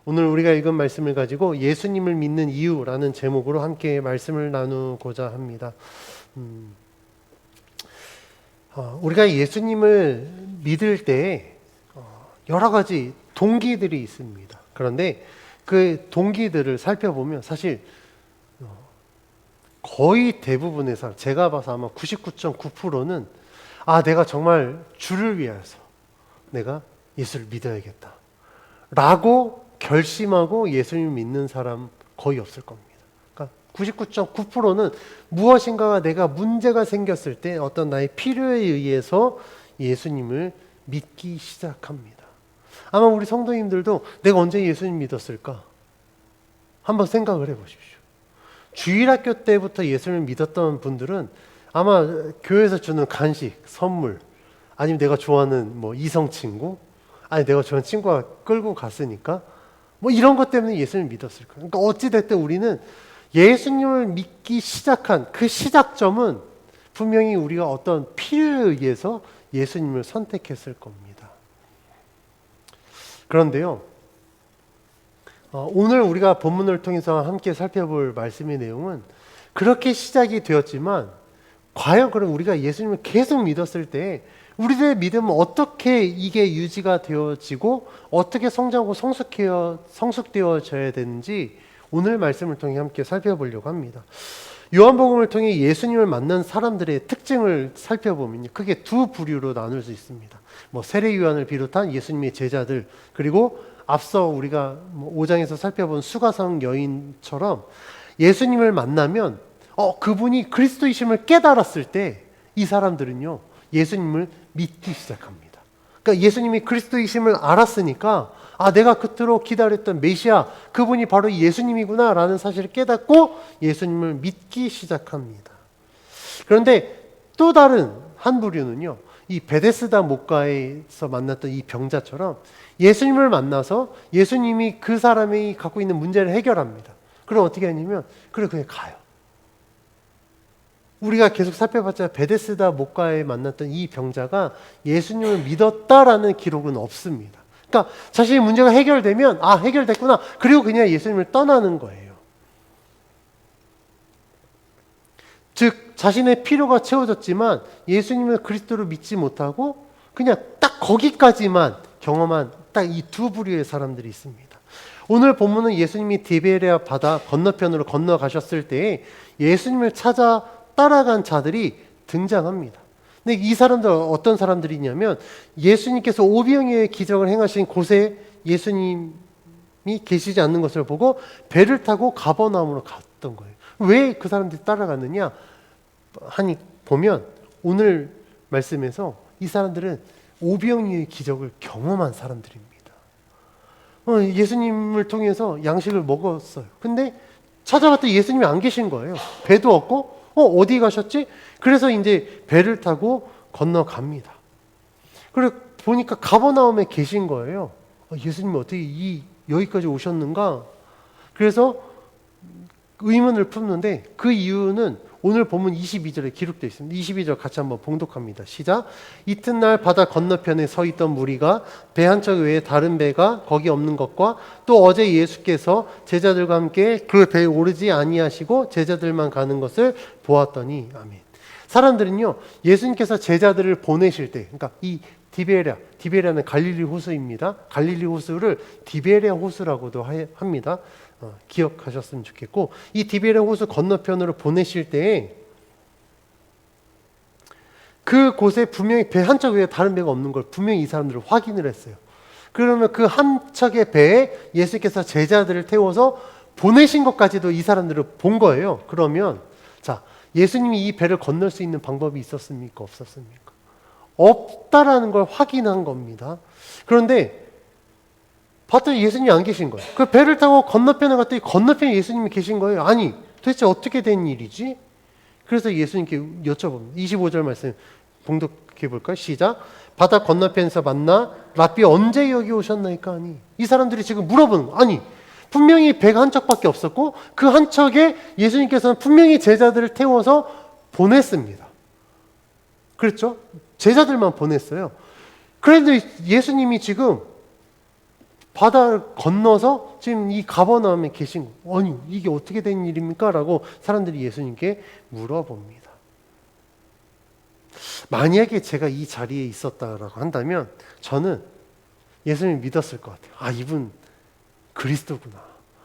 오늘 우리가 읽은 말씀을 가지고 예수님을 믿는 이유라는 제목으로 함께 말씀을 나누고자 합니다. 우리가 예수님을 믿을 때 여러 가지 동기들이 있습니다. 그런데 그 동기들을 살펴보면 사실 거의 대부분의 사람, 제가 봐서 아마 99.9%는 내가 정말 주를 위해서 내가 예수를 믿어야겠다 라고 결심하고 예수님을 믿는 사람 거의 없을 겁니다. 그러니까 99.9%는 무엇인가가 내가 문제가 생겼을 때 어떤 나의 필요에 의해서 예수님을 믿기 시작합니다. 아마 우리 성도님들도 내가 언제 예수님 믿었을까? 한번 생각을 해보십시오. 주일학교 때부터 예수님을 믿었던 분들은 아마 교회에서 주는 간식, 선물, 아니면 내가 좋아하는 이성 친구, 아니 내가 좋아하는 친구가 끌고 갔으니까 이런 것 때문에 예수님을 믿었을 거예요. 그러니까 어찌됐든 우리는 예수님을 믿기 시작한 그 시작점은 분명히 우리가 어떤 필요에 의해서 예수님을 선택했을 겁니다. 그런데요, 오늘 우리가 본문을 통해서 함께 살펴볼 말씀의 내용은 그렇게 시작이 되었지만 과연 그럼 우리가 예수님을 계속 믿었을 때 우리들의 믿음은 어떻게 이게 유지가 되어지고 어떻게 성장하고 성숙되어져야 되는지 오늘 말씀을 통해 함께 살펴보려고 합니다. 요한복음을 통해 예수님을 만난 사람들의 특징을 살펴보면 크게 두 부류로 나눌 수 있습니다. 세례 요한을 비롯한 예수님의 제자들, 그리고 앞서 우리가 5장에서 살펴본 수가성 여인처럼 예수님을 만나면 그분이 그리스도이심을 깨달았을 때 이 사람들은요 예수님을 믿기 시작합니다. 그러니까 예수님이 그리스도이심을 알았으니까 내가 그토록 기다렸던 메시아, 그분이 바로 예수님이구나 라는 사실을 깨닫고 예수님을 믿기 시작합니다. 그런데 또 다른 한 부류는요, 이 베데스다 목가에서 만났던 이 병자처럼 예수님을 만나서 예수님이 그 사람이 갖고 있는 문제를 해결합니다. 그럼 어떻게 하냐면 그냥 가요. 우리가 계속 살펴봤자 베데스다 목가에 만났던 이 병자가 예수님을 믿었다라는 기록은 없습니다. 그러니까 자신의 문제가 해결되면 해결됐구나, 그리고 그냥 예수님을 떠나는 거예요. 즉 자신의 필요가 채워졌지만 예수님을 그리스도로 믿지 못하고 그냥 딱 거기까지만 경험한 딱 이 두 부류의 사람들이 있습니다. 오늘 본문은 예수님이 디베레아 바다 건너편으로 건너가셨을 때 예수님을 찾아 따라간 자들이 등장합니다. 근데 이 사람들은 어떤 사람들이냐면 예수님께서 오병이어의 기적을 행하신 곳에 예수님이 계시지 않는 것을 보고 배를 타고 가버나움으로 갔던 거예요. 왜 그 사람들이 따라갔느냐 하니 보면 오늘 말씀에서 이 사람들은 오병이어의 기적을 경험한 사람들입니다. 예수님을 통해서 양식을 먹었어요. 근데 찾아봤더니 예수님이 안 계신 거예요. 배도 없고 어디 가셨지? 그래서 이제 배를 타고 건너갑니다. 그래 보니까 가버나움에 계신 거예요. 예수님이 어떻게 여기까지 오셨는가? 그래서 의문을 품는데 그 이유는 오늘 본문 22절에 기록되어 있습니다. 22절 같이 한번 봉독합니다. 시작. 이튿날 바다 건너편에 서 있던 무리가 배 한 척 외에 다른 배가 거기 없는 것과 또 어제 예수께서 제자들과 함께 그 배에 오르지 아니하시고 제자들만 가는 것을 보았더니. 아멘. 사람들은요 예수님께서 제자들을 보내실 때, 그러니까 이 디베레아는 갈릴리 호수입니다. 갈릴리 호수를 디베레아 호수라고도 합니다. 기억하셨으면 좋겠고, 이 디베레아 호수 건너편으로 보내실 때 그곳에 분명히 배 한 척 외에 다른 배가 없는 걸 분명히 이 사람들은 확인을 했어요. 그러면 그 한 척의 배에 예수께서 제자들을 태워서 보내신 것까지도 이 사람들은 본 거예요. 그러면 자, 예수님이 이 배를 건널 수 있는 방법이 있었습니까? 없었습니까? 없다라는 걸 확인한 겁니다. 그런데 봤더니 예수님이 안 계신 거예요. 그 배를 타고 건너편에 갔더니 건너편에 예수님이 계신 거예요. 아니 도대체 어떻게 된 일이지? 그래서 예수님께 여쭤봅니다. 25절 말씀 봉독해 볼까요? 시작. 바다 건너편에서 만나 랍비 언제 여기 오셨나이까 하니. 이 사람들이 지금 물어보는 거. 아니 분명히 배가 한 척밖에 없었고 그 한 척에 예수님께서는 분명히 제자들을 태워서 보냈습니다. 그렇죠? 제자들만 보냈어요. 그런데 예수님이 지금 바다를 건너서 지금 이 가버나움에 계신 거. 아니 이게 어떻게 된 일입니까? 라고 사람들이 예수님께 물어봅니다. 만약에 제가 이 자리에 있었다라고 한다면 저는 예수님 믿었을 것 같아요. 아 이분 그리스도구나.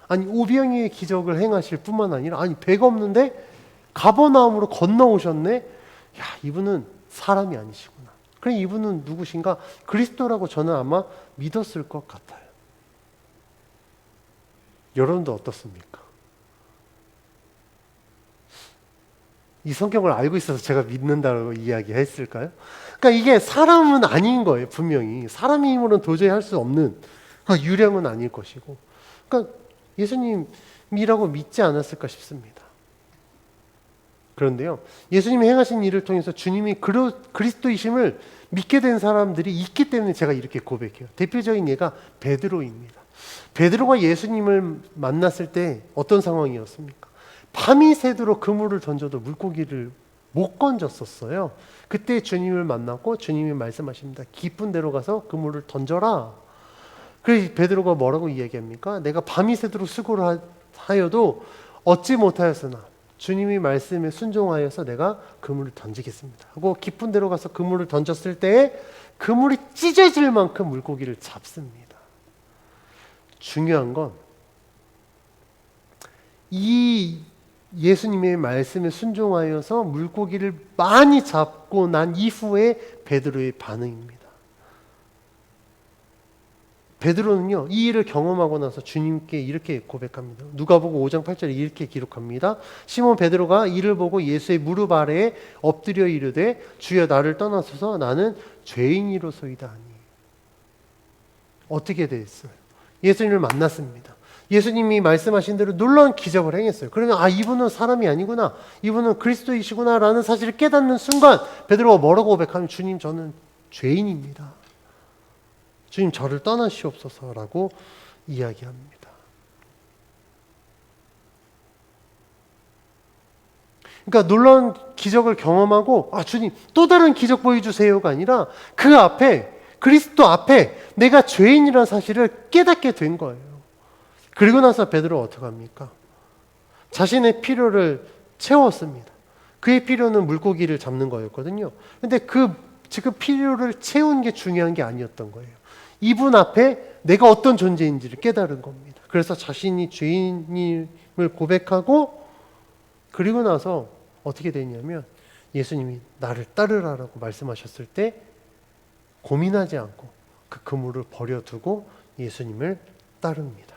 아니 오병이의 기적을 행하실 뿐만 아니라 아니 배가 없는데 가버나움으로 건너오셨네. 야 이분은 사람이 아니시구나. 그럼 이분은 누구신가? 그리스도라고 저는 아마 믿었을 것 같아요. 여러분도 어떻습니까? 이 성경을 알고 있어서 제가 믿는다고 이야기했을까요? 그러니까 이게 사람은 아닌 거예요. 분명히 사람의 힘으로는 도저히 할 수 없는 유령은 아닐 것이고, 그러니까 예수님이라고 믿지 않았을까 싶습니다. 그런데요, 예수님이 행하신 일을 통해서 주님이 그리스도이심을 믿게 된 사람들이 있기 때문에 제가 이렇게 고백해요. 대표적인 예가 베드로입니다. 베드로가 예수님을 만났을 때 어떤 상황이었습니까? 밤이 새도록 그물을 던져도 물고기를 못 건졌었어요. 그때 주님을 만났고 주님이 말씀하십니다. 깊은 데로 가서 그물을 던져라. 그래서 베드로가 뭐라고 이야기합니까? 내가 밤이 새도록 수고를 하여도 얻지 못하였으나 주님이 말씀에 순종하여서 내가 그물을 던지겠습니다 하고 깊은 데로 가서 그물을 던졌을 때 그물이 찢어질 만큼 물고기를 잡습니다. 중요한 건 이 예수님의 말씀에 순종하여서 물고기를 많이 잡고 난 이후에 베드로의 반응입니다. 베드로는요, 이 일을 경험하고 나서 주님께 이렇게 고백합니다. 누가복음 5장 8절에 이렇게 기록합니다. 시몬 베드로가 이를 보고 예수의 무릎 아래에 엎드려 이르되 주여 나를 떠나소서 나는 죄인이로소이다 하니. 어떻게 됐어요? 예수님을 만났습니다. 예수님이 말씀하신 대로 놀라운 기적을 행했어요. 그러면 아 이분은 사람이 아니구나, 이분은 그리스도이시구나 라는 사실을 깨닫는 순간 베드로가 뭐라고 고백하면 주님 저는 죄인입니다. 주님 저를 떠나시옵소서라고 이야기합니다. 그러니까 놀라운 기적을 경험하고 아 주님 또 다른 기적 보여주세요가 아니라 그 앞에 그리스도 앞에 내가 죄인이라는 사실을 깨닫게 된 거예요. 그리고 나서 베드로가 어떻게 합니까? 자신의 필요를 채웠습니다. 그의 필요는 물고기를 잡는 거였거든요. 근데 그 필요를 채운 게 중요한 게 아니었던 거예요. 이분 앞에 내가 어떤 존재인지를 깨달은 겁니다. 그래서 자신이 죄인임을 고백하고 그리고 나서 어떻게 되냐면 예수님이 나를 따르라라고 말씀하셨을 때 고민하지 않고 그 그물을 버려두고 예수님을 따릅니다.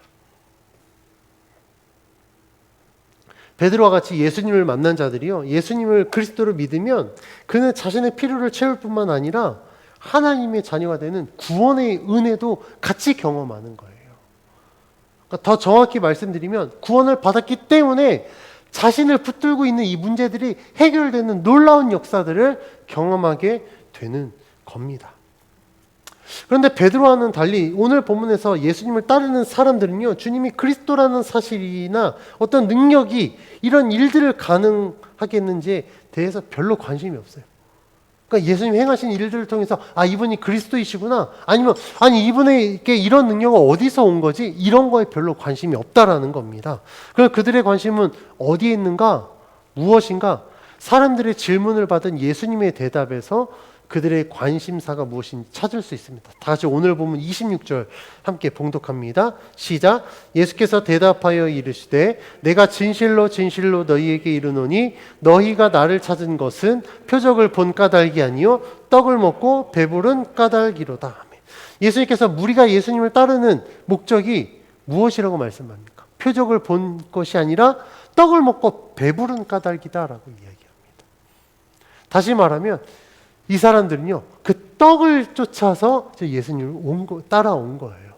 베드로와 같이 예수님을 만난 자들이요, 예수님을 그리스도로 믿으면 그는 자신의 필요를 채울 뿐만 아니라 하나님의 자녀가 되는 구원의 은혜도 같이 경험하는 거예요. 그러니까 더 정확히 말씀드리면 구원을 받았기 때문에 자신을 붙들고 있는 이 문제들이 해결되는 놀라운 역사들을 경험하게 되는 겁니다. 그런데 베드로와는 달리 오늘 본문에서 예수님을 따르는 사람들은요, 주님이 그리스도라는 사실이나 어떤 능력이 이런 일들을 가능하겠는지에 대해서 별로 관심이 없어요. 그러니까 예수님 행하신 일들을 통해서 아 이분이 그리스도이시구나, 아니면 아니 이분에게 이런 능력은 어디서 온 거지, 이런 거에 별로 관심이 없다라는 겁니다. 그래서 그들의 관심은 어디에 있는가, 무엇인가, 사람들의 질문을 받은 예수님의 대답에서 그들의 관심사가 무엇인지 찾을 수 있습니다. 다시 오늘 보면 26절 함께 봉독합니다. 시작. 예수께서 대답하여 이르시되 내가 진실로 진실로 너희에게 이르노니 너희가 나를 찾은 것은 표적을 본 까닭이 아니요 떡을 먹고 배부른 까닭이로다. 예수님께서 우리가 예수님을 따르는 목적이 무엇이라고 말씀합니까? 표적을 본 것이 아니라 떡을 먹고 배부른 까닭이다라고 이야기합니다. 다시 말하면 이 사람들은요, 그 떡을 쫓아서 예수님을 따라온 거예요.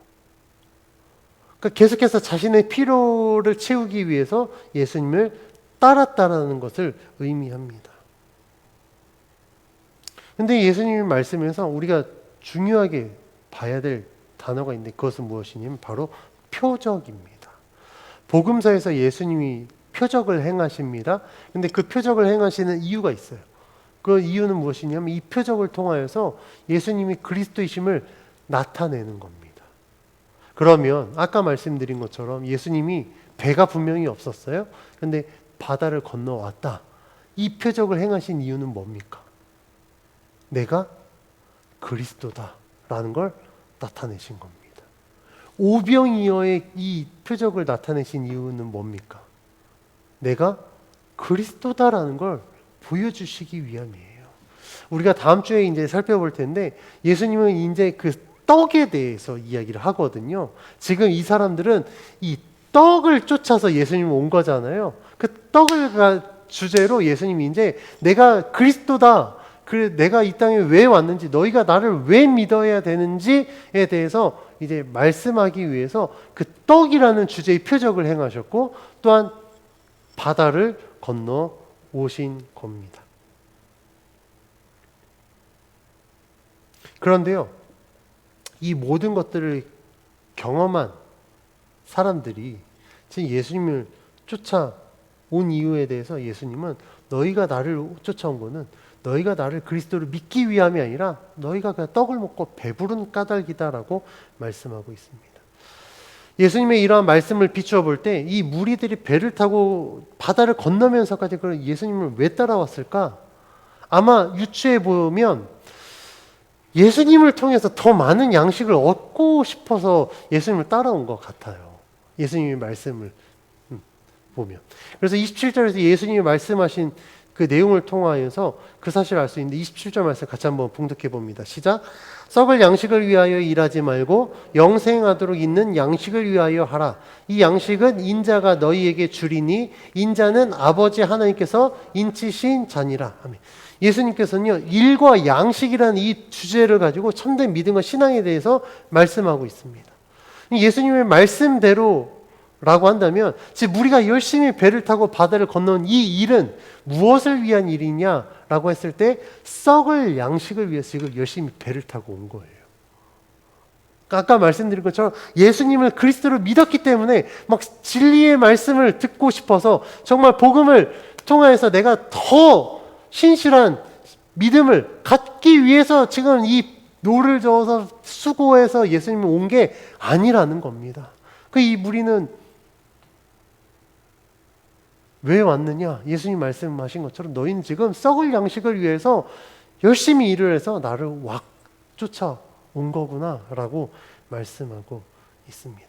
그러니까 계속해서 자신의 필요를 채우기 위해서 예수님을 따랐다라는 것을 의미합니다. 그런데 예수님의 말씀에서 우리가 중요하게 봐야 될 단어가 있는데 그것은 무엇이냐면 바로 표적입니다. 복음서에서 예수님이 표적을 행하십니다. 그런데 그 표적을 행하시는 이유가 있어요. 그 이유는 무엇이냐면 이 표적을 통하여서 예수님이 그리스도이심을 나타내는 겁니다. 그러면 아까 말씀드린 것처럼 예수님이 배가 분명히 없었어요. 근데 바다를 건너왔다. 이 표적을 행하신 이유는 뭡니까? 내가 그리스도다라는 걸 나타내신 겁니다. 오병이어의 이 표적을 나타내신 이유는 뭡니까? 내가 그리스도다라는 걸 보여주시기 위함이에요. 우리가 다음 주에 이제 살펴볼 텐데 예수님은 이제 그 떡에 대해서 이야기를 하거든요. 지금 이 사람들은 이 떡을 쫓아서 예수님 온 거잖아요. 그 떡을 주제로 예수님이 이제 내가 그리스도다. 내가 이 땅에 왜 왔는지, 너희가 나를 왜 믿어야 되는지에 대해서 이제 말씀하기 위해서 그 떡이라는 주제의 표적을 행하셨고 또한 바다를 건너 오신 겁니다. 그런데요, 이 모든 것들을 경험한 사람들이 지금 예수님을 쫓아온 이유에 대해서 예수님은 너희가 나를 쫓아온 거는 너희가 나를 그리스도를 믿기 위함이 아니라 너희가 그냥 떡을 먹고 배부른 까닭이다라고 말씀하고 있습니다. 예수님의 이러한 말씀을 비추어 볼 때 이 무리들이 배를 타고 바다를 건너면서까지 그런 예수님을 왜 따라왔을까? 아마 유추해 보면 예수님을 통해서 더 많은 양식을 얻고 싶어서 예수님을 따라온 것 같아요. 예수님의 말씀을 보면. 그래서 27절에서 예수님이 말씀하신 그 내용을 통하여서 그 사실을 알 수 있는데 27절 말씀 같이 한번 봉독해 봅니다. 시작. 썩을 양식을 위하여 일하지 말고 영생하도록 있는 양식을 위하여 하라. 이 양식은 인자가 너희에게 주리니 인자는 아버지 하나님께서 인치신 자니라. 아멘. 예수님께서는요, 일과 양식이라는 이 주제를 가지고 참된 믿음과 신앙에 대해서 말씀하고 있습니다. 예수님의 말씀대로 라고 한다면 지금 우리가 열심히 배를 타고 바다를 건너온 이 일은 무엇을 위한 일이냐라고 했을 때 썩을 양식을 위해서 지금 열심히 배를 타고 온 거예요. 아까 말씀드린 것처럼 예수님을 그리스도로 믿었기 때문에 막 진리의 말씀을 듣고 싶어서 정말 복음을 통하여서 내가 더 신실한 믿음을 갖기 위해서 지금 이 노를 저어서 수고해서 예수님이 온 게 아니라는 겁니다. 이 무리는 왜 왔느냐? 예수님 말씀하신 것처럼 너희는 지금 썩을 양식을 위해서 열심히 일을 해서 나를 쫓아온 거구나 라고 말씀하고 있습니다.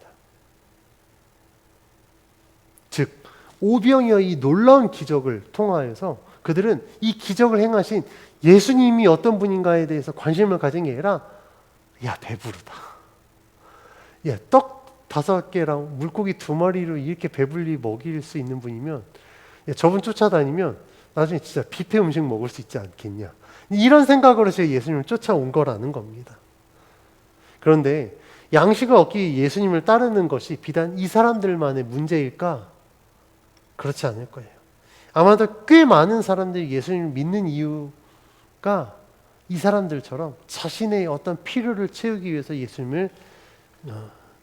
즉 오병이어의 이 놀라운 기적을 통하여서 그들은 이 기적을 행하신 예수님이 어떤 분인가에 대해서 관심을 가진 게 아니라 야 배부르다. 야 떡 5개랑 물고기 2마리로 이렇게 배불리 먹일 수 있는 분이면 저분 쫓아다니면 나중에 진짜 뷔페 음식 먹을 수 있지 않겠냐. 이런 생각으로 제가 예수님을 쫓아온 거라는 겁니다. 그런데 양식을 얻기 위해 예수님을 따르는 것이 비단 이 사람들만의 문제일까? 그렇지 않을 거예요. 아마도 꽤 많은 사람들이 예수님을 믿는 이유가 이 사람들처럼 자신의 어떤 필요를 채우기 위해서 예수님을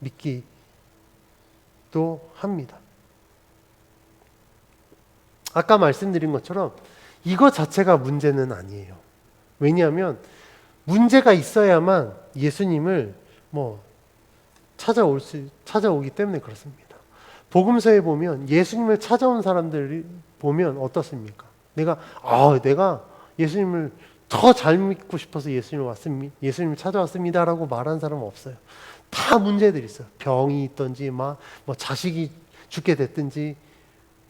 믿기도 합니다. 아까 말씀드린 것처럼 이거 자체가 문제는 아니에요. 왜냐하면 문제가 있어야만 예수님을 찾아오기 때문에 그렇습니다. 복음서에 보면 예수님을 찾아온 사람들이 보면 어떻습니까? 내가 예수님을 더 잘 믿고 싶어서 예수님을 찾아왔습니다라고 말한 사람은 없어요. 다 문제들이 있어요. 병이 있든지 자식이 죽게 됐든지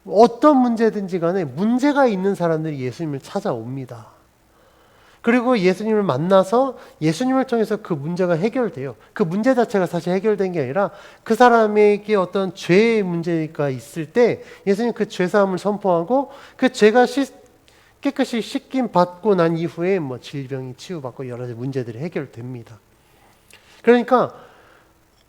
어떤 문제든지 간에 문제가 있는 사람들이 예수님을 찾아옵니다. 그리고 예수님을 만나서 예수님을 통해서 그 문제가 해결돼요. 그 문제 자체가 사실 해결된 게 아니라 그 사람에게 어떤 죄의 문제가 있을 때 예수님 그 죄사함을 선포하고 그 죄가 깨끗이 씻김 받고 난 이후에 질병이 치유받고 여러 가지 문제들이 해결됩니다. 그러니까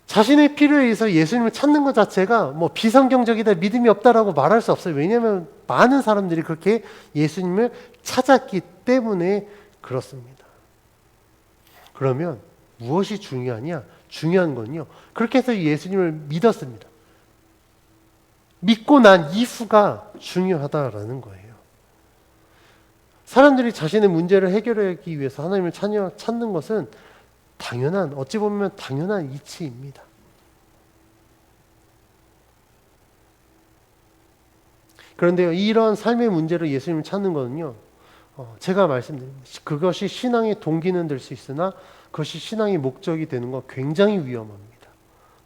자신의 필요에 의해서 예수님을 찾는 것 자체가 비성경적이다, 믿음이 없다라고 말할 수 없어요. 왜냐하면 많은 사람들이 그렇게 예수님을 찾았기 때문에 그렇습니다. 그러면 무엇이 중요하냐? 중요한 건요, 그렇게 해서 예수님을 믿었습니다. 믿고 난 이후가 중요하다라는 거예요. 사람들이 자신의 문제를 해결하기 위해서 하나님을 찾는 것은 어찌 보면 당연한 이치입니다. 그런데요, 이런 삶의 문제로 예수님을 찾는 거는요, 제가 말씀드립니다. 그것이 신앙의 동기는 될 수 있으나 그것이 신앙의 목적이 되는 건 굉장히 위험합니다.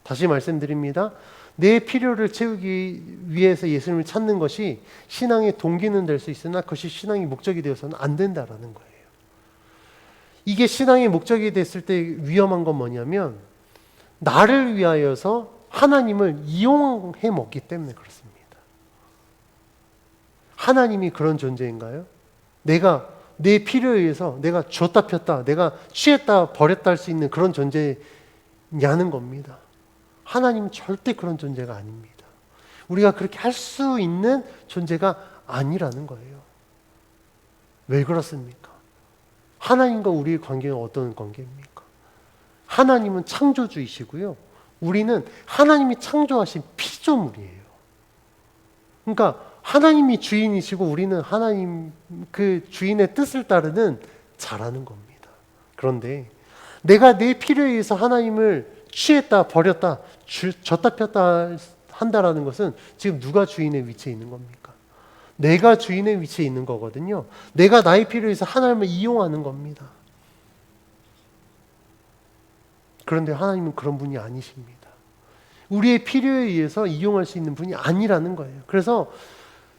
다시 말씀드립니다. 내 필요를 채우기 위해서 예수님을 찾는 것이 신앙의 동기는 될 수 있으나 그것이 신앙의 목적이 되어서는 안 된다라는 거예요. 이게 신앙의 목적이 됐을 때 위험한 건 뭐냐면 나를 위하여서 하나님을 이용해 먹기 때문에 그렇습니다. 하나님이 그런 존재인가요? 내가 내 필요에 의해서 내가 줬다 폈다, 내가 취했다 버렸다 할 수 있는 그런 존재냐는 겁니다. 하나님은 절대 그런 존재가 아닙니다. 우리가 그렇게 할 수 있는 존재가 아니라는 거예요. 왜 그렇습니까? 하나님과 우리의 관계는 어떤 관계입니까? 하나님은 창조주이시고요. 우리는 하나님이 창조하신 피조물이에요. 그러니까 하나님이 주인이시고 우리는 하나님 그 주인의 뜻을 따르는 자라는 겁니다. 그런데 내가 내 필요에 의해서 하나님을 취했다 버렸다 줬다 폈다 한다라는 것은 지금 누가 주인의 위치에 있는 겁니까? 내가 주인의 위치에 있는 거거든요. 내가 나의 필요에 의해서 하나님을 이용하는 겁니다. 그런데 하나님은 그런 분이 아니십니다. 우리의 필요에 의해서 이용할 수 있는 분이 아니라는 거예요. 그래서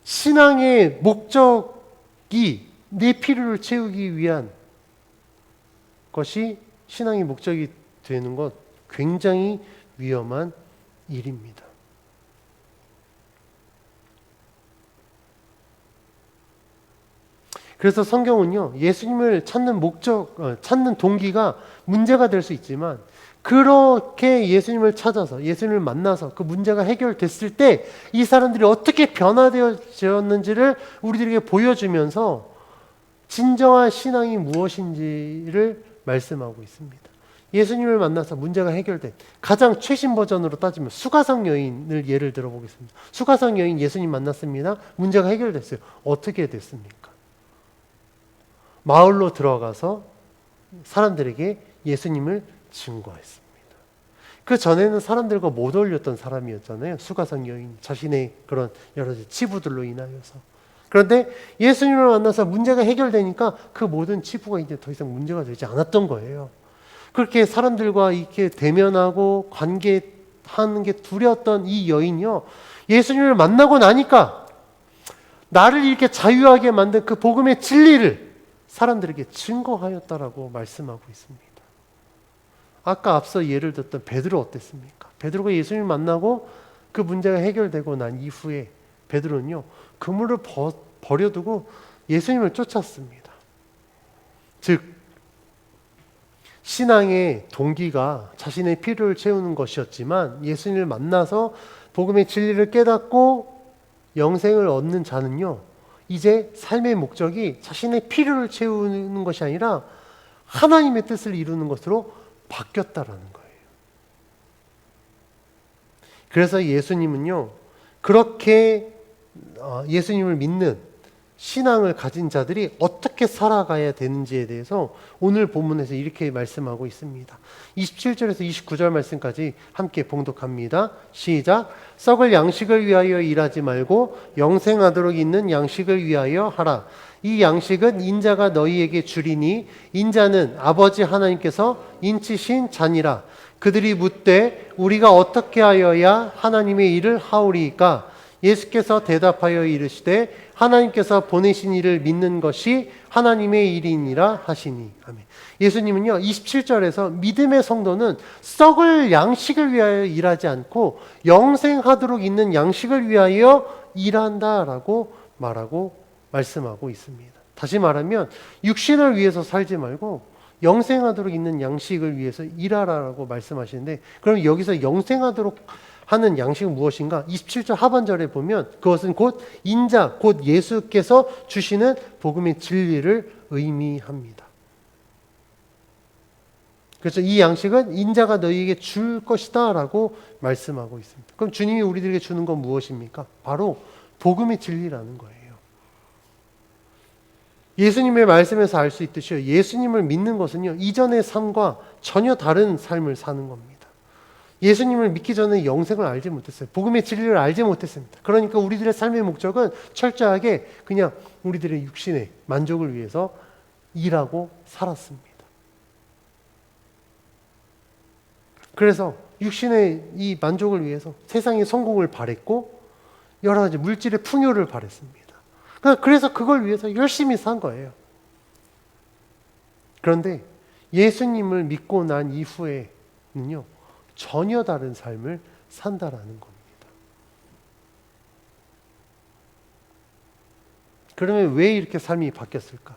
신앙의 목적이 내 필요를 채우기 위한 것이 신앙의 목적이 되는 것 굉장히 위험한 일입니다. 그래서 성경은요, 예수님을 찾는 찾는 동기가 문제가 될 수 있지만 그렇게 예수님을 찾아서 예수님을 만나서 그 문제가 해결됐을 때 이 사람들이 어떻게 변화되었는지를 우리들에게 보여주면서 진정한 신앙이 무엇인지를 말씀하고 있습니다. 예수님을 만나서 문제가 해결된 가장 최신 버전으로 따지면 수가성 여인을 예를 들어보겠습니다. 수가성 여인 예수님 만났습니다. 문제가 해결됐어요. 어떻게 됐습니까? 마을로 들어가서 사람들에게 예수님을 증거했습니다. 그 전에는 사람들과 못 어울렸던 사람이었잖아요. 수가성 여인 자신의 그런 여러 치부들로 인하여서. 그런데 예수님을 만나서 문제가 해결되니까 그 모든 치부가 이제 더 이상 문제가 되지 않았던 거예요. 그렇게 사람들과 이렇게 대면하고 관계하는 게 두려웠던 이 여인이요, 예수님을 만나고 나니까 나를 이렇게 자유하게 만든 그 복음의 진리를 사람들에게 증거하였다라고 말씀하고 있습니다. 아까 앞서 예를 들었던 베드로 어땠습니까? 베드로가 예수님을 만나고 그 문제가 해결되고 난 이후에 베드로는요, 그물을 버려두고 예수님을 쫓았습니다. 즉 신앙의 동기가 자신의 필요를 채우는 것이었지만 예수님을 만나서 복음의 진리를 깨닫고 영생을 얻는 자는요, 이제 삶의 목적이 자신의 필요를 채우는 것이 아니라 하나님의 뜻을 이루는 것으로 바뀌었다라는 거예요. 그래서 예수님은요, 그렇게 예수님을 믿는 신앙을 가진 자들이 어떻게 살아가야 되는지에 대해서 오늘 본문에서 이렇게 말씀하고 있습니다. 27절에서 29절 말씀까지 함께 봉독합니다. 시작. 썩을 양식을 위하여 일하지 말고 영생하도록 있는 양식을 위하여 하라. 이 양식은 인자가 너희에게 주리니 인자는 아버지 하나님께서 인치신 자니라. 그들이 묻되 우리가 어떻게 하여야 하나님의 일을 하오리이까? 예수께서 대답하여 이르시되 하나님께서 보내신 이를 믿는 것이 하나님의 일이니라 하시니. 아멘. 예수님은요, 27절에서 믿음의 성도는 썩을 양식을 위하여 일하지 않고 영생하도록 있는 양식을 위하여 일한다라고 말씀하고 있습니다. 다시 말하면 육신을 위해서 살지 말고 영생하도록 있는 양식을 위해서 일하라라고 말씀하시는데, 그럼 여기서 영생하도록 하는 양식은 무엇인가? 27절 하반절에 보면 그것은 곧 인자, 곧 예수께서 주시는 복음의 진리를 의미합니다. 그래서 이 양식은 인자가 너희에게 줄 것이다 라고 말씀하고 있습니다. 그럼 주님이 우리들에게 주는 건 무엇입니까? 바로 복음의 진리라는 거예요. 예수님의 말씀에서 알 수 있듯이요, 예수님을 믿는 것은요, 이전의 삶과 전혀 다른 삶을 사는 겁니다. 예수님을 믿기 전에 영생을 알지 못했어요. 복음의 진리를 알지 못했습니다. 그러니까 우리들의 삶의 목적은 철저하게 그냥 우리들의 육신의 만족을 위해서 일하고 살았습니다. 그래서 육신의 이 만족을 위해서 세상의 성공을 바랬고 여러 가지 물질의 풍요를 바랬습니다. 그래서 그걸 위해서 열심히 산 거예요. 그런데 예수님을 믿고 난 이후에는요, 전혀 다른 삶을 산다라는 겁니다. 그러면 왜 이렇게 삶이 바뀌었을까?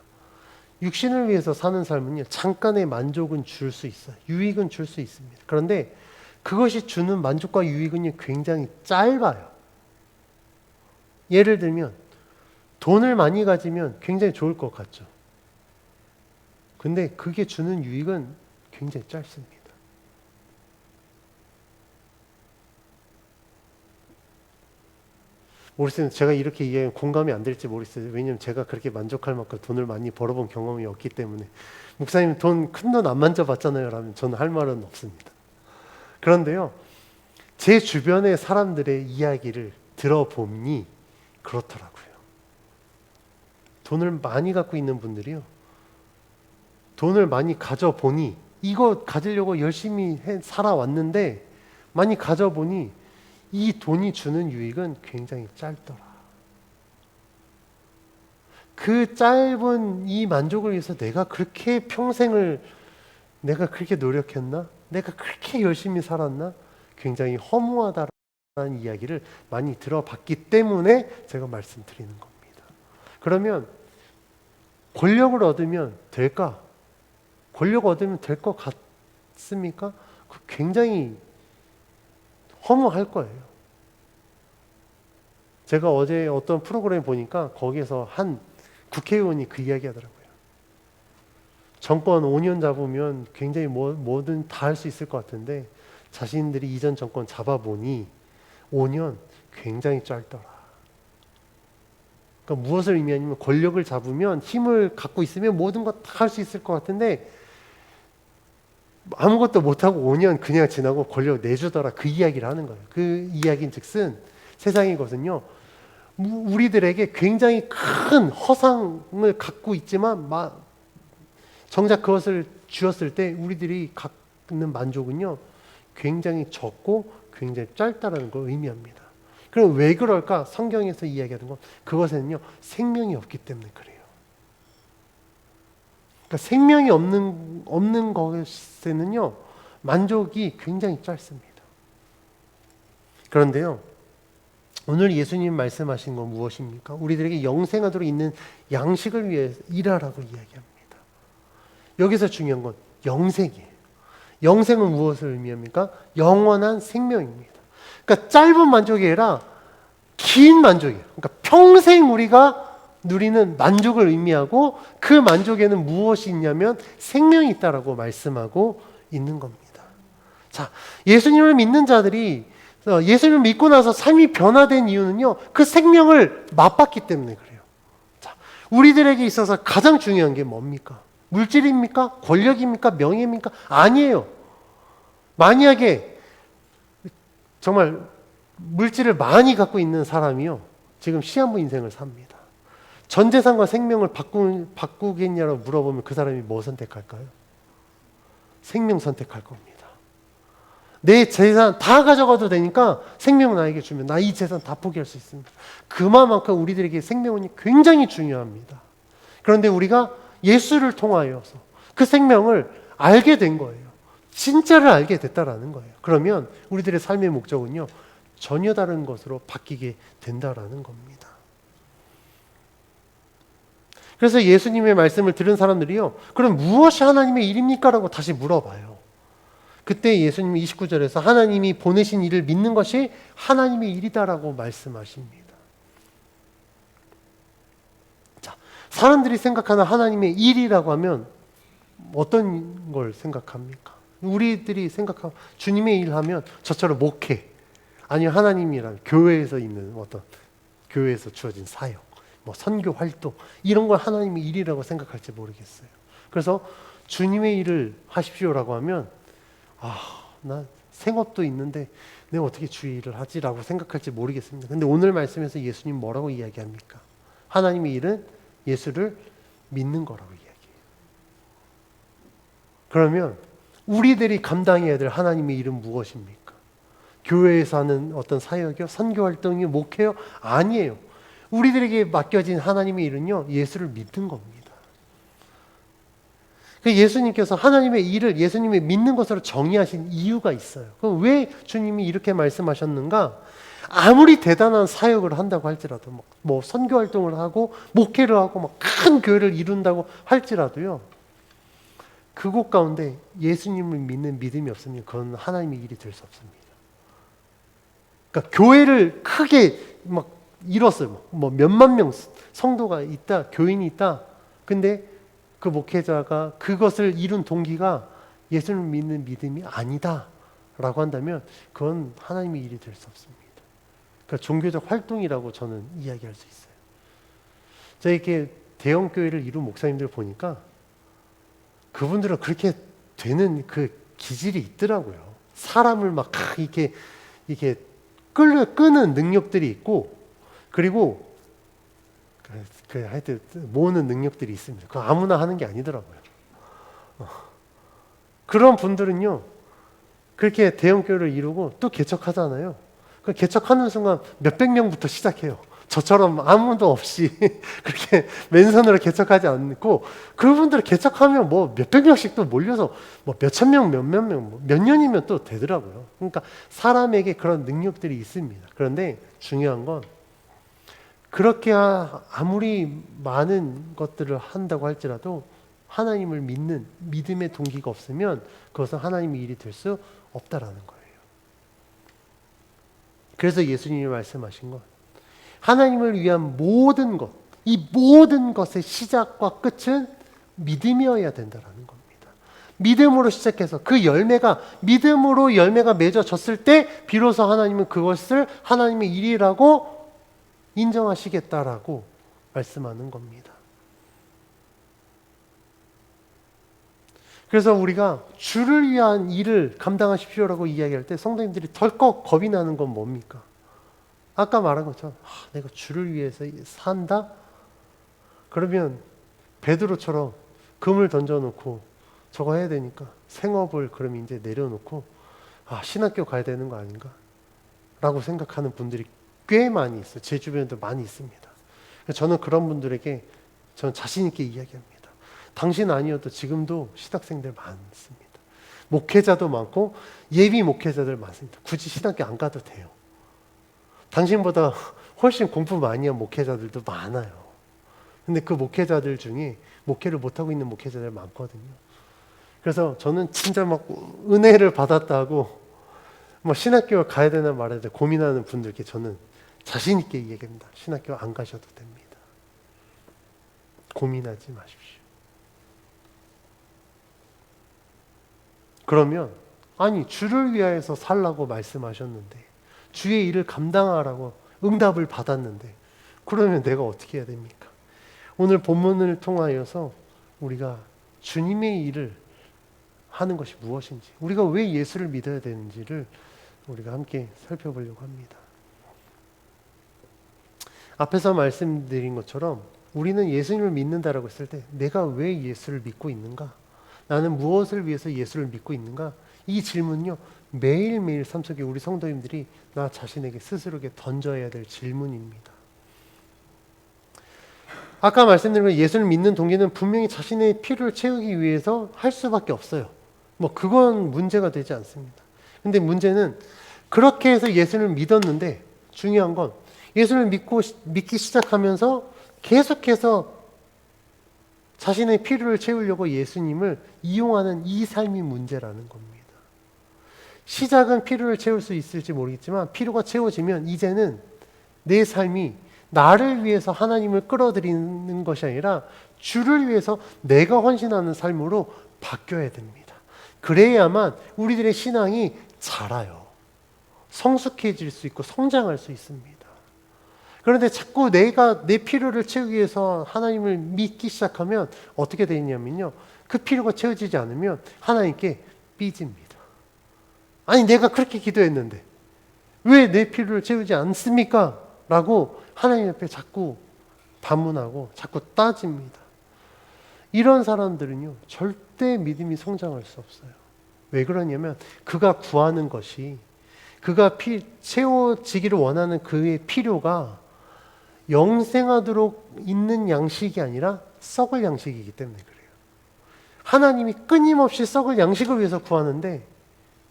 육신을 위해서 사는 삶은요, 잠깐의 만족은 줄 수 있어요. 유익은 줄 수 있습니다. 그런데 그것이 주는 만족과 유익은요, 굉장히 짧아요. 예를 들면 돈을 많이 가지면 굉장히 좋을 것 같죠. 근데 그게 주는 유익은 굉장히 짧습니다. 모르겠어요. 제가 이렇게 이해 공감이 안 될지 모르겠어요. 왜냐면 제가 그렇게 만족할 만큼 돈을 많이 벌어본 경험이 없기 때문에. 목사님 큰 돈 안 만져봤잖아요. 라면 저는 할 말은 없습니다. 그런데요, 제 주변의 사람들의 이야기를 들어보니 그렇더라고요. 돈을 많이 갖고 있는 분들이요, 돈을 많이 가져보니, 이거 가지려고 열심히 살아왔는데 많이 가져보니 이 돈이 주는 유익은 굉장히 짧더라. 그 짧은 이 만족을 위해서 내가 그렇게 평생을 내가 그렇게 노력했나? 내가 그렇게 열심히 살았나? 굉장히 허무하다라는 이야기를 많이 들어봤기 때문에 제가 말씀드리는 겁니다. 그러면 권력을 얻으면 될까? 권력 얻으면 될 것 같습니까? 굉장히 허무할 거예요. 제가 어제 어떤 프로그램 보니까 거기에서 한 국회의원이 그 이야기 하더라고요. 정권 5년 잡으면 굉장히 뭐든 다 할 수 있을 것 같은데 자신들이 이전 정권 잡아보니 5년 굉장히 짧더라. 그러니까 무엇을 의미하냐면 권력을 잡으면 힘을 갖고 있으면 모든 것 다 할 수 있을 것 같은데 아무것도 못하고 5년 그냥 지나고 권력 내주더라. 그 이야기를 하는 거예요. 그 이야기인 즉슨 세상의 것은요, 우리들에게 굉장히 큰 허상을 갖고 있지만 정작 그것을 주었을 때 우리들이 갖는 만족은요, 굉장히 적고 굉장히 짧다라는 걸 의미합니다. 그럼 왜 그럴까? 성경에서 이야기하는 건 그것에는요, 생명이 없기 때문에 그래요. 그러니까 생명이 없는 것에는요, 만족이 굉장히 짧습니다. 그런데요, 오늘 예수님 말씀하신 건 무엇입니까? 우리들에게 영생하도록 있는 양식을 위해 일하라고 이야기합니다. 여기서 중요한 건 영생이에요. 영생은 무엇을 의미합니까? 영원한 생명입니다. 그러니까 짧은 만족이 아니라 긴 만족이에요. 그러니까 평생 우리가 누리는 만족을 의미하고 그 만족에는 무엇이 있냐면 생명이 있다라고 말씀하고 있는 겁니다. 자, 예수님을 믿는 자들이 예수님을 믿고 나서 삶이 변화된 이유는요, 그 생명을 맛봤기 때문에 그래요. 자, 우리들에게 있어서 가장 중요한 게 뭡니까? 물질입니까? 권력입니까? 명예입니까? 아니에요. 만약에 정말 물질을 많이 갖고 있는 사람이요, 지금 시한부 인생을 삽니다. 전 재산과 생명을 바꾸겠냐고 물어보면 그 사람이 뭐 선택할까요? 생명 선택할 겁니다. 내 재산 다 가져가도 되니까 생명을 나에게 주면 나 이 재산 다 포기할 수 있습니다. 그만큼 우리들에게 생명은 굉장히 중요합니다. 그런데 우리가 예수를 통하여서 그 생명을 알게 된 거예요. 진짜를 알게 됐다라는 거예요. 그러면 우리들의 삶의 목적은요, 전혀 다른 것으로 바뀌게 된다라는 겁니다. 그래서 예수님의 말씀을 들은 사람들이요, 그럼 무엇이 하나님의 일입니까? 라고 다시 물어봐요. 그때 예수님이 29절에서 하나님이 보내신 일을 믿는 것이 하나님의 일이다라고 말씀하십니다. 자, 사람들이 생각하는 하나님의 일이라고 하면 어떤 걸 생각합니까? 우리들이 생각하면 주님의 일 하면 저처럼 목회, 아니면 하나님이란 교회에서 있는 어떤 교회에서 주어진 사역, 선교 활동, 이런 걸 하나님의 일이라고 생각할지 모르겠어요. 그래서 주님의 일을 하십시오라고 하면 나 생업도 있는데 내가 어떻게 주의를 하지라고 생각할지 모르겠습니다. 근데 오늘 말씀에서 예수님 뭐라고 이야기합니까? 하나님의 일은 예수를 믿는 거라고 이야기해요. 그러면 우리들이 감당해야 될 하나님의 일은 무엇입니까? 교회에서 하는 어떤 사역이요? 선교활동이요? 목회요? 아니에요. 우리들에게 맡겨진 하나님의 일은요, 예수를 믿는 겁니다. 예수님께서 하나님의 일을 예수님이 믿는 것으로 정의하신 이유가 있어요. 그럼 왜 주님이 이렇게 말씀하셨는가? 아무리 대단한 사역을 한다고 할지라도, 뭐 선교활동을 하고 목회를 하고 막 큰 교회를 이룬다고 할지라도요, 그곳 가운데 예수님을 믿는 믿음이 없으면 그건 하나님의 일이 될 수 없습니다. 그러니까 교회를 크게 막 이뤘어요. 뭐 몇만 명 성도가 있다, 교인이 있다. 근데 그 목회자가 그것을 이룬 동기가 예수를 믿는 믿음이 아니다 라고 한다면 그건 하나님의 일이 될 수 없습니다. 그러니까 종교적 활동이라고 저는 이야기할 수 있어요. 제가 이렇게 대형 교회를 이룬 목사님들 보니까 그분들은 그렇게 되는 그 기질이 있더라고요. 사람을 막 이렇게 끄는 능력들이 있고, 그리고 하여튼 모으는 능력들이 있습니다. 그거 아무나 하는 게 아니더라고요. 그런 분들은요, 그렇게 대형 교회를 이루고 또 개척하잖아요. 그 개척하는 순간 몇백 명부터 시작해요. 저처럼 아무도 없이 그렇게 맨손으로 개척하지 않고, 그분들 개척하면 뭐 몇백 명씩 또 몰려서 뭐 몇천 명, 몇몇 명, 몇 년이면 또 되더라고요. 그러니까 사람에게 그런 능력들이 있습니다. 그런데 중요한 건 그렇게 아무리 많은 것들을 한다고 할지라도 하나님을 믿는 믿음의 동기가 없으면 그것은 하나님의 일이 될 수 없다라는 거예요. 그래서 예수님이 말씀하신 것, 하나님을 위한 모든 것, 이 모든 것의 시작과 끝은 믿음이어야 된다라는 겁니다. 믿음으로 시작해서 그 열매가, 믿음으로 열매가 맺어졌을 때 비로소 하나님은 그것을 하나님의 일이라고 인정하시겠다라고 말씀하는 겁니다. 그래서 우리가 주를 위한 일을 감당하십시오라고 이야기할 때 성도님들이 덜컥 겁이 나는 건 뭡니까? 아까 말한 것처럼 내가 주를 위해서 산다? 그러면 베드로처럼 금을 던져놓고 저거 해야 되니까 생업을 그럼 이제 내려놓고 신학교 가야 되는 거 아닌가? 라고 생각하는 분들이 꽤 많이 있어요. 제 주변에도 많이 있습니다. 저는 그런 분들에게 저는 자신 있게 이야기합니다. 당신 아니어도 지금도 신학생들 많습니다. 목회자도 많고 예비 목회자들 많습니다. 굳이 신학교 안 가도 돼요. 당신보다 훨씬 공부 많이 한 목회자들도 많아요. 근데 그 목회자들 중에 목회를 못하고 있는 목회자들 많거든요. 그래서 저는 진짜 막 은혜를 받았다고 뭐 신학교 가야 되나 말아야 되나 고민하는 분들께 저는 자신 있게 얘기합니다. 신학교 안 가셔도 됩니다. 고민하지 마십시오. 그러면 아니 주를 위하여서 살라고 말씀하셨는데, 주의 일을 감당하라고 응답을 받았는데, 그러면 내가 어떻게 해야 됩니까? 오늘 본문을 통하여서 우리가 주님의 일을 하는 것이 무엇인지, 우리가 왜 예수를 믿어야 되는지를 우리가 함께 살펴보려고 합니다. 앞에서 말씀드린 것처럼 우리는 예수님을 믿는다라고 했을 때 내가 왜 예수를 믿고 있는가? 나는 무엇을 위해서 예수를 믿고 있는가? 이 질문요, 매일매일 삶 속에 우리 성도님들이 나 자신에게 스스로에게 던져야 될 질문입니다. 아까 말씀드린 예수를 믿는 동기는 분명히 자신의 필요를 채우기 위해서 할 수밖에 없어요. 뭐 그건 문제가 되지 않습니다. 근데 문제는 그렇게 해서 예수를 믿었는데, 중요한 건 예수를 믿기 시작하면서 계속해서 자신의 필요를 채우려고 예수님을 이용하는 이 삶이 문제라는 겁니다. 시작은 필요를 채울 수 있을지 모르겠지만 필요가 채워지면 이제는 내 삶이 나를 위해서 하나님을 끌어들이는 것이 아니라 주를 위해서 내가 헌신하는 삶으로 바뀌어야 됩니다. 그래야만 우리들의 신앙이 자라요. 성숙해질 수 있고 성장할 수 있습니다. 그런데 자꾸 내가 내 필요를 채우기 위해서 하나님을 믿기 시작하면 어떻게 되냐면요, 그 필요가 채워지지 않으면 하나님께 삐집니다. 아니 내가 그렇게 기도했는데 왜 내 필요를 채우지 않습니까? 라고 하나님 앞에 자꾸 반문하고 자꾸 따집니다. 이런 사람들은요 절대 믿음이 성장할 수 없어요. 왜 그러냐면 그가 구하는 것이 그가 채워지기를 원하는 그의 필요가 영생하도록 있는 양식이 아니라 썩을 양식이기 때문에 그래요. 하나님이 끊임없이 썩을 양식을 위해서 구하는데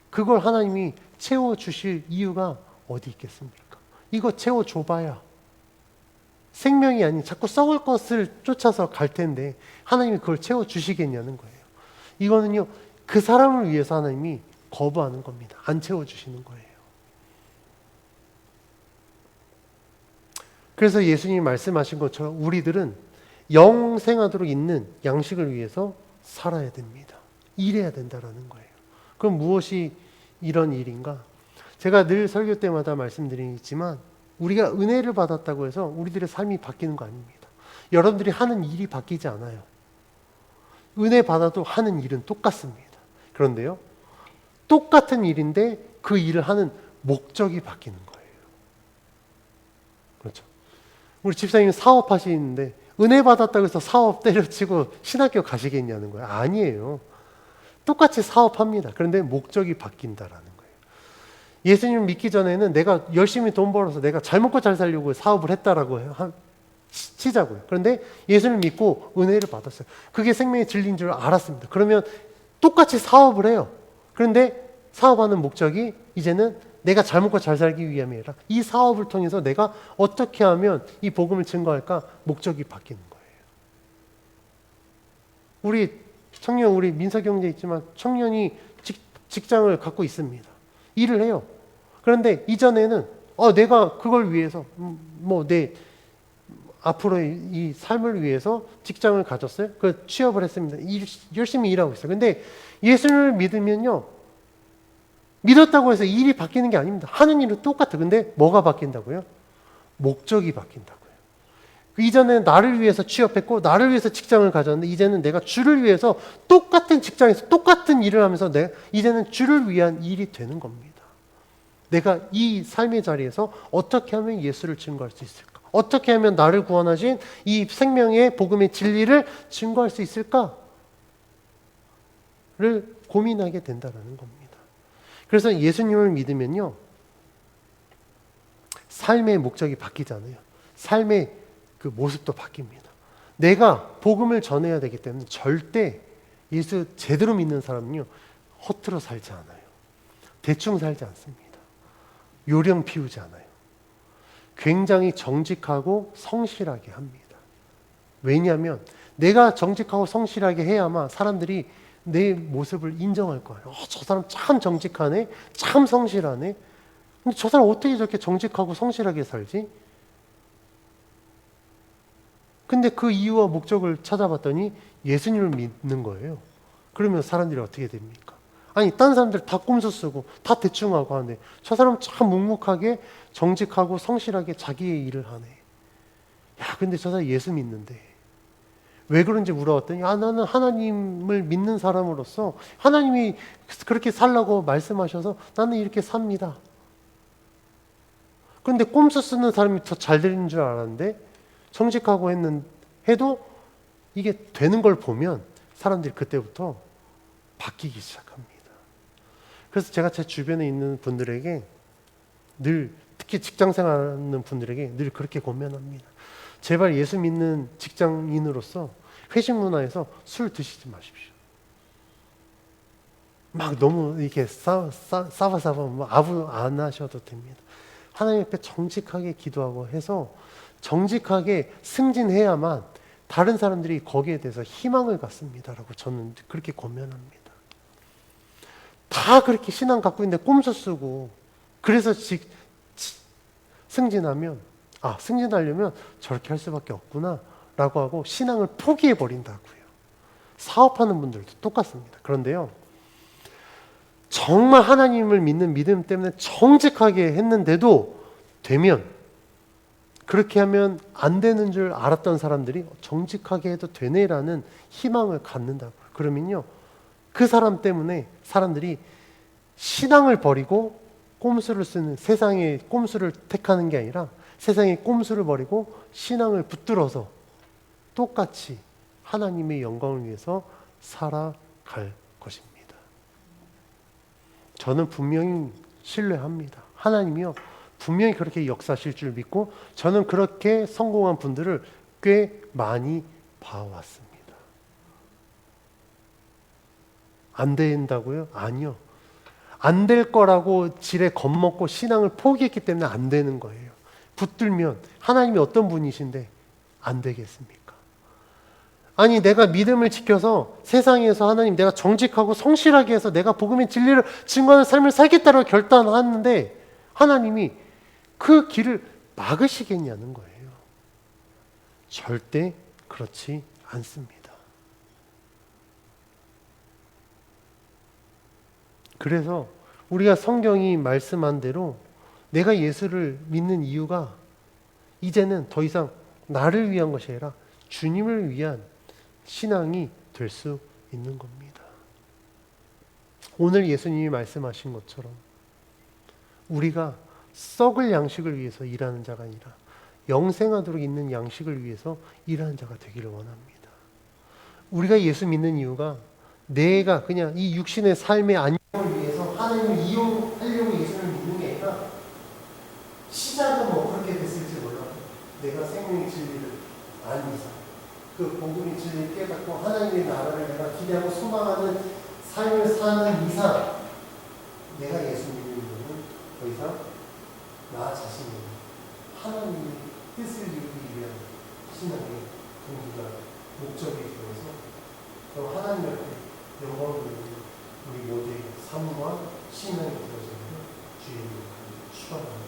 그걸 하나님이 채워주실 이유가 어디 있겠습니까? 이거 채워줘봐야 생명이 아닌 자꾸 썩을 것을 쫓아서 갈 텐데 하나님이 그걸 채워주시겠냐는 거예요. 이거는요 그 사람을 위해서 하나님이 거부하는 겁니다. 안 채워주시는 거예요. 그래서 예수님이 말씀하신 것처럼 우리들은 영생하도록 있는 양식을 위해서 살아야 됩니다. 일해야 된다라는 거예요. 그럼 무엇이 이런 일인가? 제가 늘 설교 때마다 말씀드리지만 우리가 은혜를 받았다고 해서 우리들의 삶이 바뀌는 거 아닙니다. 여러분들이 하는 일이 바뀌지 않아요. 은혜 받아도 하는 일은 똑같습니다. 그런데요, 똑같은 일인데 그 일을 하는 목적이 바뀌는 거예요. 그렇죠. 우리 집사님이 사업하시는데 은혜 받았다고 해서 사업 때려치고 신학교 가시겠냐는 거예요. 아니에요. 똑같이 사업합니다. 그런데 목적이 바뀐다라는 거예요. 예수님을 믿기 전에는 내가 열심히 돈 벌어서 내가 잘 먹고 잘 살려고 사업을 했다라고 치자고요. 그런데 예수님을 믿고 은혜를 받았어요. 그게 생명의 진리인 줄 알았습니다. 그러면 똑같이 사업을 해요. 그런데 사업하는 목적이 이제는 내가 잘 먹고 잘 살기 위함이 아니라 이 사업을 통해서 내가 어떻게 하면 이 복음을 증거할까 목적이 바뀌는 거예요. 우리 청년, 우리 민서경제 있지만 청년이 직장을 갖고 있습니다. 일을 해요. 그런데 이전에는 내가 그걸 위해서 내 앞으로의 이 삶을 위해서 직장을 가졌어요. 그 취업을 했습니다. 열심히 일하고 있어요. 근데 예수를 믿으면요, 믿었다고 해서 일이 바뀌는 게 아닙니다. 하는 일은 똑같아요. 근데 뭐가 바뀐다고요? 목적이 바뀐다고요. 이전에는 나를 위해서 취업했고 나를 위해서 직장을 가졌는데 이제는 내가 주를 위해서 똑같은 직장에서 똑같은 일을 하면서 이제는 주를 위한 일이 되는 겁니다. 내가 이 삶의 자리에서 어떻게 하면 예수를 증거할 수 있을까? 어떻게 하면 나를 구원하신 이 생명의 복음의 진리를 증거할 수 있을까를 고민하게 된다는 겁니다. 그래서 예수님을 믿으면요, 삶의 목적이 바뀌잖아요. 삶의 그 모습도 바뀝니다. 내가 복음을 전해야 되기 때문에 절대 예수 제대로 믿는 사람은요, 허투루 살지 않아요. 대충 살지 않습니다. 요령 피우지 않아요. 굉장히 정직하고 성실하게 합니다. 왜냐하면 내가 정직하고 성실하게 해야만 사람들이 내 모습을 인정할 거예요. 저 사람 참 정직하네, 참 성실하네. 근데 저 사람 어떻게 저렇게 정직하고 성실하게 살지? 근데 그 이유와 목적을 찾아봤더니 예수님을 믿는 거예요. 그러면 사람들이 어떻게 됩니까? 아니, 딴 사람들 다 꼼수 쓰고 다 대충 하고 하는데 저 사람 참 묵묵하게 정직하고 성실하게 자기의 일을 하네. 야, 근데 저 사람 예수 믿는데 왜 그런지 물어봤더니 나는 하나님을 믿는 사람으로서 하나님이 그렇게 살라고 말씀하셔서 나는 이렇게 삽니다. 그런데 꼼수 쓰는 사람이 더 잘 되는 줄 알았는데 정직하고 해도 이게 되는 걸 보면 사람들이 그때부터 바뀌기 시작합니다. 그래서 제가 제 주변에 있는 분들에게 늘, 특히 직장 생활하는 분들에게 늘 그렇게 권면합니다. 제발 예수 믿는 직장인으로서 회식 문화에서 술 드시지 마십시오. 막 너무 이렇게 싸바싸바 아부 안 하셔도 됩니다. 하나님 앞에 정직하게 기도하고 해서 정직하게 승진해야만 다른 사람들이 거기에 대해서 희망을 갖습니다라고 저는 그렇게 권면합니다. 다 그렇게 신앙 갖고 있는데 꼼수 쓰고 그래서 승진하면 승진하려면 저렇게 할 수밖에 없구나 라고 하고 신앙을 포기해 버린다고요. 사업하는 분들도 똑같습니다. 그런데요, 정말 하나님을 믿는 믿음 때문에 정직하게 했는데도 되면, 그렇게 하면 안 되는 줄 알았던 사람들이 정직하게 해도 되네라는 희망을 갖는다고요. 그러면요, 그 사람 때문에 사람들이 신앙을 버리고 꼼수를 쓰는, 세상의 꼼수를 택하는 게 아니라 세상의 꼼수를 버리고 신앙을 붙들어서 똑같이 하나님의 영광을 위해서 살아갈 것입니다. 저는 분명히 신뢰합니다. 하나님이요, 분명히 그렇게 역사하실 줄 믿고 저는 그렇게 성공한 분들을 꽤 많이 봐왔습니다. 안 된다고요? 아니요. 안 될 거라고 지레 겁먹고 신앙을 포기했기 때문에 안 되는 거예요. 붙들면 하나님이 어떤 분이신데 안 되겠습니까? 아니, 내가 믿음을 지켜서 세상에서 하나님 내가 정직하고 성실하게 해서 내가 복음의 진리를 증거하는 삶을 살겠다고 결단하는데 하나님이 그 길을 막으시겠냐는 거예요. 절대 그렇지 않습니다. 그래서 우리가 성경이 말씀한 대로 내가 예수를 믿는 이유가 이제는 더 이상 나를 위한 것이 아니라 주님을 위한 신앙이 될 수 있는 겁니다. 오늘 예수님이 말씀하신 것처럼 우리가 썩을 양식을 위해서 일하는 자가 아니라 영생하도록 있는 양식을 위해서 일하는 자가 되기를 원합니다. 우리가 예수 믿는 이유가 내가 그냥 이 육신의 삶의 안녕을 위해서 하나님을 이용하려고 예수를 믿는 게 아니라 시작은 뭐 그렇게 됐을지 몰라도 내가 생명의 진리를 아는 이상 그 복음의 진리를 깨닫고 하나님의 나라를 내가 기대하고 소망하는 삶을 사는 이상 내가 예수 믿는 이유는 더 이상 나 자신이 하나님의 뜻을 이루기 위한 신앙의 동기가 목적이 되어서 또 하나님 앞에 영광을 드리는 우리 모두의 삶과 신앙이 되어지는 주의 이름으로 축원합니다.